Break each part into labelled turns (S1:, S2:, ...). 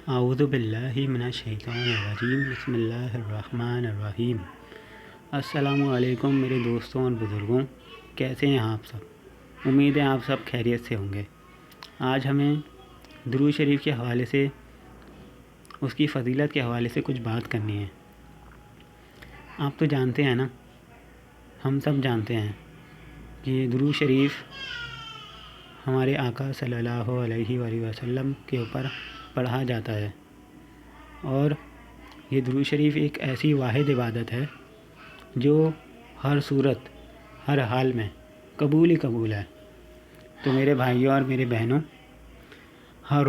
S1: اعوذ باللہ من الشیطان الرجیم بسم اللہ الرحمن الرحیم۔ السلام علیکم میرے دوستوں اور بزرگوں، کیسے ہیں آپ سب؟ امید ہے آپ سب خیریت سے ہوں گے۔ آج ہمیں درود شریف کے حوالے سے، اس کی فضیلت کے حوالے سے کچھ بات کرنی ہے۔ آپ تو جانتے ہیں نا، ہم سب جانتے ہیں کہ درود شریف ہمارے آقا صلی اللہ علیہ وآلہ وسلم کے اوپر پڑھا جاتا ہے، اور یہ درود شریف ایک ایسی واحد عبادت ہے جو ہر صورت، ہر حال میں قبول ہی قبول ہے۔ تو میرے بھائیوں اور میرے بہنوں، ہر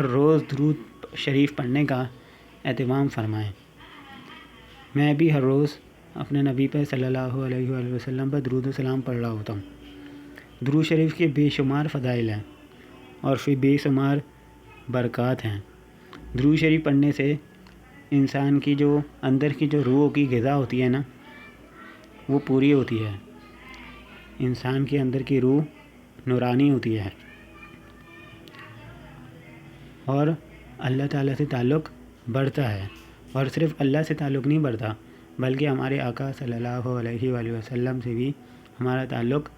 S1: روز درود شریف پڑھنے کا اہتمام فرمائیں۔ میں بھی ہر روز اپنے نبی پہ صلی اللہ علیہ وآلہ وسلم پر درود و سلام پڑھ رہا ہوتا ہوں۔ درود شریف کے بے شمار فضائل ہیں اور پھر بے شمار برکات ہیں۔ درود شریف پڑھنے سے انسان کی جو اندر کی جو روح کی غذا ہوتی ہے نا، وہ پوری ہوتی ہے۔ انسان کے اندر کی روح نورانی ہوتی ہے اور اللہ تعالیٰ سے تعلق بڑھتا ہے۔ اور صرف اللہ سے تعلق نہیں بڑھتا، بلکہ ہمارے آقا صلی اللہ علیہ وآلہ وسلم سے بھی ہمارا تعلق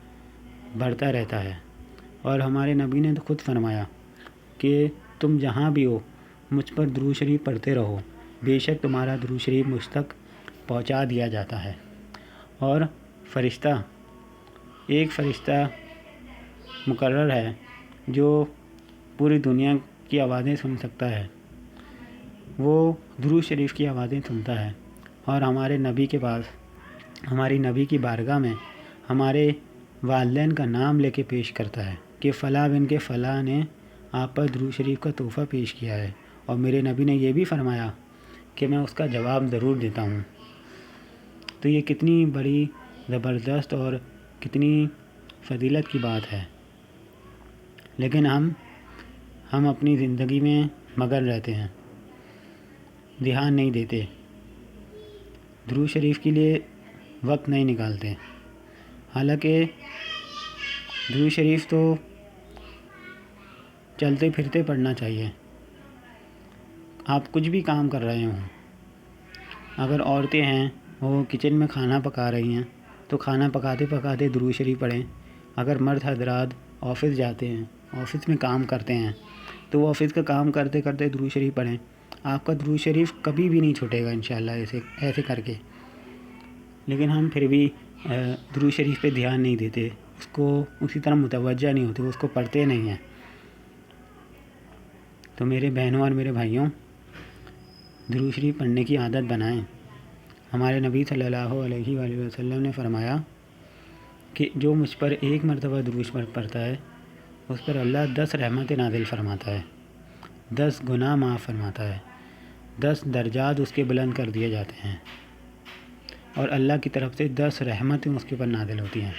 S1: بڑھتا رہتا ہے۔ اور ہمارے نبی نے تو خود فرمایا کہ تم جہاں بھی ہو مجھ پر درود شریف پڑھتے رہو، بے شک تمہارا درود شریف مجھ تک پہنچا دیا جاتا ہے۔ اور ایک فرشتہ مقرر ہے جو پوری دنیا کی آوازیں سن سکتا ہے، وہ درود شریف کی آوازیں سنتا ہے اور ہمارے نبی کے پاس، ہماری نبی کی بارگاہ میں ہمارے والدین کا نام لے کے پیش کرتا ہے کہ فلاں بن کے فلاں نے آپ پر درود شریف کا تحفہ پیش کیا ہے، اور میرے نبی نے یہ بھی فرمایا کہ میں اس کا جواب ضرور دیتا ہوں۔ تو یہ کتنی بڑی زبردست اور کتنی فضیلت کی بات ہے، لیکن ہم اپنی زندگی میں مگن رہتے ہیں، دھیان نہیں دیتے، درود شریف کے لیے وقت نہیں نکالتے۔ حالانکہ درود شریف تو چلتے پھرتے پڑھنا چاہیے۔ آپ کچھ بھی کام کر رہے ہوں، اگر عورتیں ہیں وہ کچن میں کھانا پکا رہی ہیں تو کھانا پکاتے پکاتے درود شریف پڑھیں۔ اگر مرد حضرات آفس جاتے ہیں، آفس میں کام کرتے ہیں، تو وہ آفس کا کام کرتے کرتے درود شریف پڑھیں۔ آپ کا درود شریف کبھی بھی نہیں چھوٹے گا انشاءاللہ ایسے کر کے۔ لیکن ہم پھر بھی درود شریف پہ دھیان نہیں دیتے، اس کو اسی طرح متوجہ نہیں ہوتے، اس کو پڑھتے نہیں ہیں۔ تو میرے بہنوں اور میرے بھائیوں، درود شریف پڑھنے کی عادت بنائیں۔ ہمارے نبی صلی اللہ علیہ وآلہ وسلم نے فرمایا کہ جو مجھ پر ایک مرتبہ درود پڑھتا ہے، اس پر اللہ 10 رحمتیں نازل فرماتا ہے، 10 گناہ معاف فرماتا ہے، 10 درجات اس کے بلند کر دیے جاتے ہیں، اور اللہ کی طرف سے 10 رحمتیں اس کے اوپر نازل ہوتی ہیں۔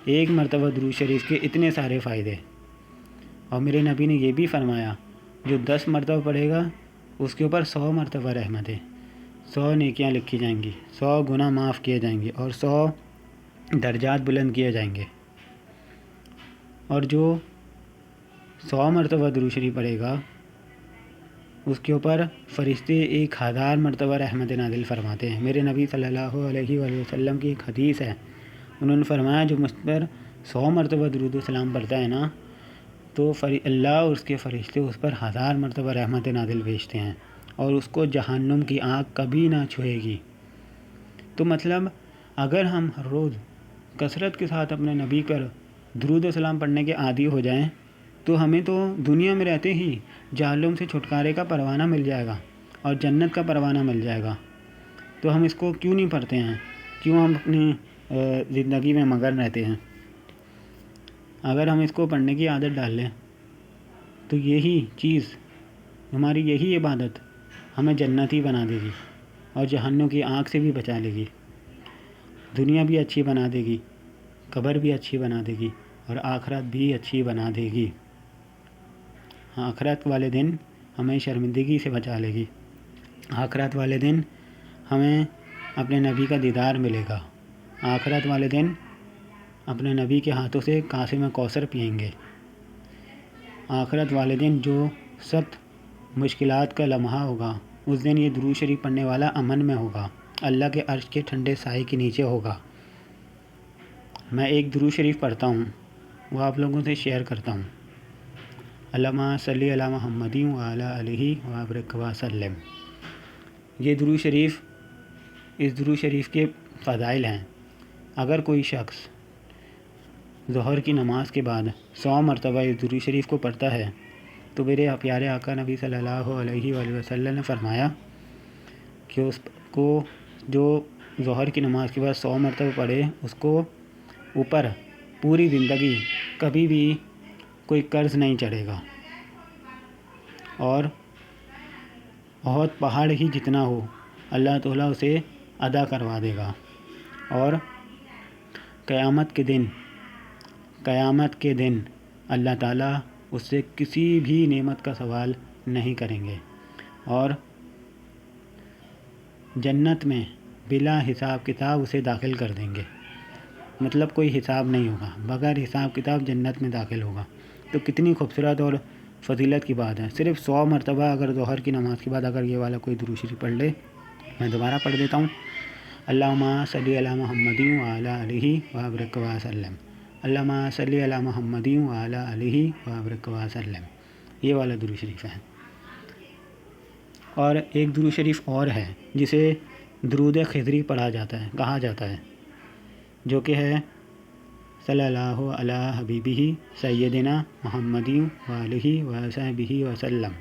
S1: ایک مرتبہ درود شریف کے اتنے سارے فائدے، اور میرے نبی نے یہ بھی فرمایا جو 10 مرتبہ پڑھے گا اس کے اوپر 100 مرتبہ رحمتیں، 100 نیکیاں لکھی جائیں گی، 100 گناہ معاف کیے جائیں گے، اور 100 درجات بلند کیے جائیں گے۔ اور جو 100 مرتبہ درود شریف پڑھے گا اس کے اوپر فرشتے 1000 مرتبہ رحمت نازل فرماتے ہیں۔ میرے نبی صلی اللہ علیہ وآلہ وسلم کی ایک حدیث ہے، انہوں نے فرمایا جو مجھ پر 100 مرتبہ درود و سلام پڑھتا ہے نا، تو اللہ اور اس کے فرشتے اس پر 1000 مرتبہ رحمت نازل بھیجتے ہیں، اور اس کو جہنم کی آگ کبھی نہ چھوئے گی۔ تو مطلب اگر ہم ہر روز کثرت کے ساتھ اپنے نبی پر درود و سلام پڑھنے کے عادی ہو جائیں تو ہمیں تو دنیا میں رہتے ہی جہنم سے چھٹکارے کا پروانہ مل جائے گا اور جنت کا پروانہ مل جائے گا۔ تو ہم اس کو کیوں نہیں پڑھتے ہیں؟ کیوں ہم اپنی زندگی میں مگن رہتے ہیں؟ اگر ہم اس کو پڑھنے کی عادت ڈال لیں تو یہی چیز، ہماری یہی عبادت ہمیں جنتی بنا دے گی اور جہنم کی آگ سے بھی بچا لے گی، دنیا بھی اچھی بنا دے گی، قبر بھی اچھی بنا دے گی، اور آخرت بھی اچھی بنا دے گی۔ آخرت والے دن ہمیں شرمندگی سے بچا لے گی، آخرت والے دن ہمیں اپنے نبی کا دیدار ملے گا، آخرت والے دن اپنے نبی کے ہاتھوں سے کاسے میں کوثر پئیں گے، آخرت والے دن جو 7 مشکلات کا لمحہ ہوگا، اس دن یہ درود شریف پڑھنے والا امن میں ہوگا، اللہ کے عرش کے ٹھنڈے سائے کے نیچے ہوگا۔ میں ایک درود شریف پڑھتا ہوں، وہ آپ لوگوں سے شیئر کرتا ہوں۔ اللہم صلی علی محمد وعلی آلہ وبارک وسلم۔ یہ درود شریف اس درود شریف کے فضائل ہیں۔ اگر کوئی شخص ظہر کی نماز کے بعد 100 مرتبہ اس درود شریف کو پڑھتا ہے تو میرے پیارے آقا نبی صلی اللہ علیہ وآلہ وسلم نے فرمایا کہ اس کو جو ظہر کی نماز کے بعد 100 مرتبہ پڑھے اس کو اوپر پوری زندگی کبھی بھی کوئی قرض نہیں چڑھے گا، اور بہت پہاڑ ہی جتنا ہو اللہ تعالیٰ اسے ادا کروا دے گا، اور قیامت کے دن اللہ تعالیٰ اس سے کسی بھی نعمت کا سوال نہیں کریں گے، اور جنت میں بلا حساب کتاب اسے داخل کر دیں گے۔ مطلب کوئی حساب نہیں ہوگا، بغیر حساب کتاب جنت میں داخل ہوگا۔ تو کتنی خوبصورت اور فضیلت کی بات ہے۔ صرف 100 مرتبہ اگر ظہر کی نماز کے بعد اگر یہ والا کوئی درود شریف پڑھ لے، میں دوبارہ پڑھ دیتا ہوں۔ اللہم صلی علی محمد وعلی آلہ وبارک وسلم۔ اللہم صلی علی محمد وعلی آلہ وبارک وسلم۔ یہ والا درود شریف ہے۔ اور ایک درود شریف اور ہے جسے درود خضری پڑھا جاتا ہے، کہا جاتا ہے، جو کہ ہے صلی اللہ علی حبیبہ سیدنا محمد وآلہ وصحبہ وسلم۔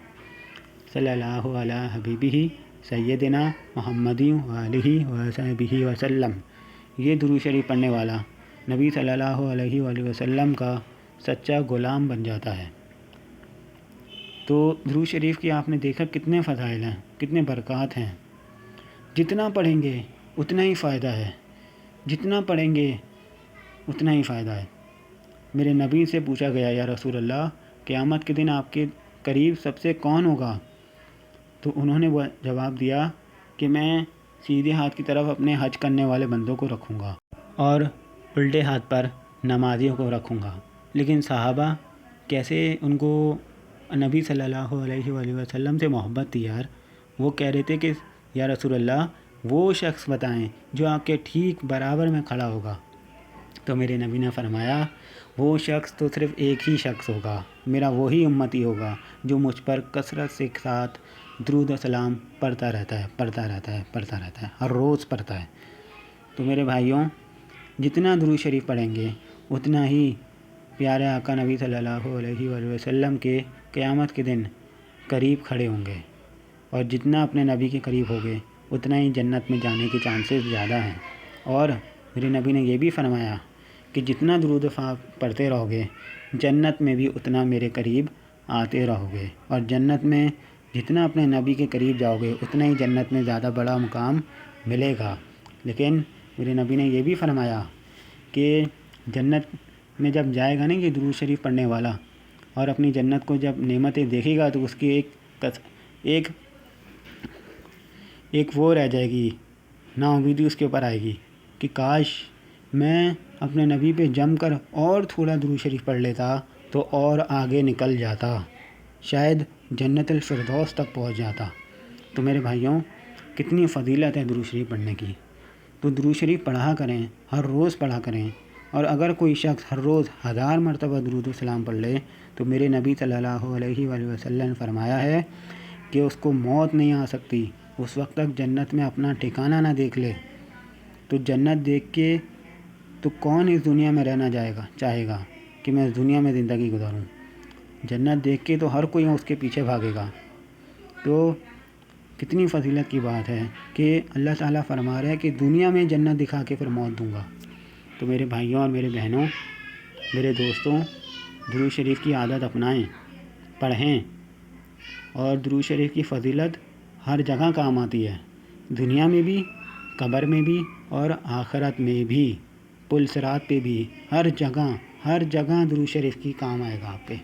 S1: صلی اللہ علی حبیبہ سیدنا محمد وآلہ وصحبہ وسلم۔ یہ درود شریف پڑھنے والا نبی صلی اللہ علیہ وآلہ وسلم کا سچا غلام بن جاتا ہے۔ تو درود شریف کی آپ نے دیکھا کتنے فضائل ہیں، کتنے برکات ہیں۔ جتنا پڑھیں گے اتنا ہی فائدہ ہے، جتنا پڑھیں گے اتنا ہی فائدہ ہے۔ میرے نبی سے پوچھا گیا، یا رسول اللہ قیامت کے دن آپ کے قریب سب سے کون ہوگا؟ تو انہوں نے وہ جواب دیا کہ میں سیدھے ہاتھ کی طرف اپنے حج کرنے والے بندوں کو رکھوں گا اور الٹے ہاتھ پر نمازیوں کو رکھوں گا۔ لیکن صحابہ کیسے ان کو نبی صلی اللہ علیہ وآلہ وسلم سے محبت تھی یار۔ وہ کہہ رہے تھے کہ یا رسول اللہ وہ شخص بتائیں جو آپ کے ٹھیک برابر میں کھڑا ہوگا۔ تو میرے نبی نے فرمایا وہ شخص تو صرف ایک ہی شخص ہوگا، میرا وہی امتی ہوگا جو مجھ پر کثرت سے ساتھ درود و سلام پڑھتا رہتا ہے، ہر روز پڑھتا ہے۔ تو میرے بھائیوں، جتنا درود شریف پڑھیں گے اتنا ہی پیارے آقا نبی صلی اللہ علیہ وآلہ وسلم کے قیامت کے دن قریب کھڑے ہوں گے، اور جتنا اپنے نبی کے قریب ہوگے اتنا ہی جنت میں جانے کے چانسز زیادہ ہیں۔ اور میرے نبی نے یہ بھی فرمایا کہ جتنا درود پڑھتے رہو گے جنت میں بھی اتنا میرے قریب آتے رہو گے، اور جنت میں جتنا اپنے نبی کے قریب جاؤ گے اتنا ہی جنت میں زیادہ بڑا مقام ملے گا۔ لیکن میرے نبی نے یہ بھی فرمایا کہ جنت میں جب جائے گا نا یہ درود شریف پڑھنے والا، اور اپنی جنت کو جب نعمتیں دیکھے گا تو اس کی ایک وہ رہ جائے گی، نا امیدی اس کے اوپر آئے گی کہ کاش میں اپنے نبی پہ جم کر اور تھوڑا درود شریف پڑھ لیتا تو اور آگے نکل جاتا، شاید جنت الفردوس تک پہنچ جاتا۔ تو میرے بھائیوں، کتنی فضیلت ہے درود شریف پڑھنے کی۔ تو درود شریف پڑھا کریں، ہر روز پڑھا کریں، اور اگر کوئی شخص ہر روز 1000 مرتبہ درود و سلام پڑھ لے تو میرے نبی صلی اللہ علیہ وآلہ وسلم نے فرمایا ہے کہ اس کو موت نہیں آ سکتی اس وقت تک جنت میں اپنا ٹھکانہ نہ دیکھ لے۔ تو جنت دیکھ کے تو کون اس دنیا میں رہنا چاہے گا کہ میں اس دنیا میں زندگی گزاروں؟ جنت دیکھ کے تو ہر کوئی اس کے پیچھے بھاگے گا۔ تو کتنی فضیلت کی بات ہے کہ اللہ تعالیٰ فرما رہا ہے کہ دنیا میں جنت دکھا کے پھر موت دوں گا۔ تو میرے بھائیوں اور میرے بہنوں، میرے دوستوں، درود شریف کی عادت اپنائیں، پڑھیں، اور درود شریف کی فضیلت ہر جگہ کام آتی ہے، دنیا میں بھی، قبر میں بھی، اور آخرت میں بھی، پل صراط پہ بھی، ہر جگہ درود شریف کی کام آئے گا آپ کے۔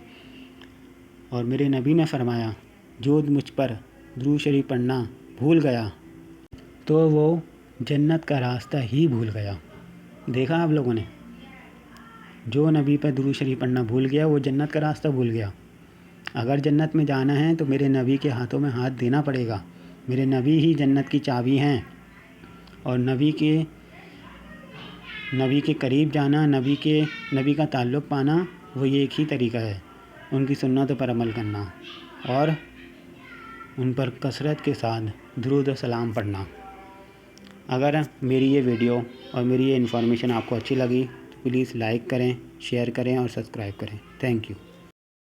S1: اور میرے نبی نے فرمایا جو مجھ پر درود شریف پڑھنا بھول گیا تو وہ جنت کا راستہ ہی بھول گیا۔ دیکھا آپ لوگوں نے، جو نبی پر درود شریف پڑھنا بھول گیا وہ جنت کا راستہ بھول گیا۔ اگر جنت میں جانا ہے تو میرے نبی کے ہاتھوں میں ہاتھ دینا پڑے گا. میرے نبی ہی جنت کی چابی ہیں، اور نبی کے قریب جانا، نبی کا تعلق پانا، وہ یہ ایک ہی طریقہ ہے، ان کی سنتوں پر عمل کرنا اور ان پر کثرت کے ساتھ درود و سلام پڑھنا. اگر میری یہ ویڈیو اور میری یہ انفارمیشن آپ کو اچھی لگی تو پلیز لائک کریں، شیئر کریں اور سبسکرائب کریں. Thank you.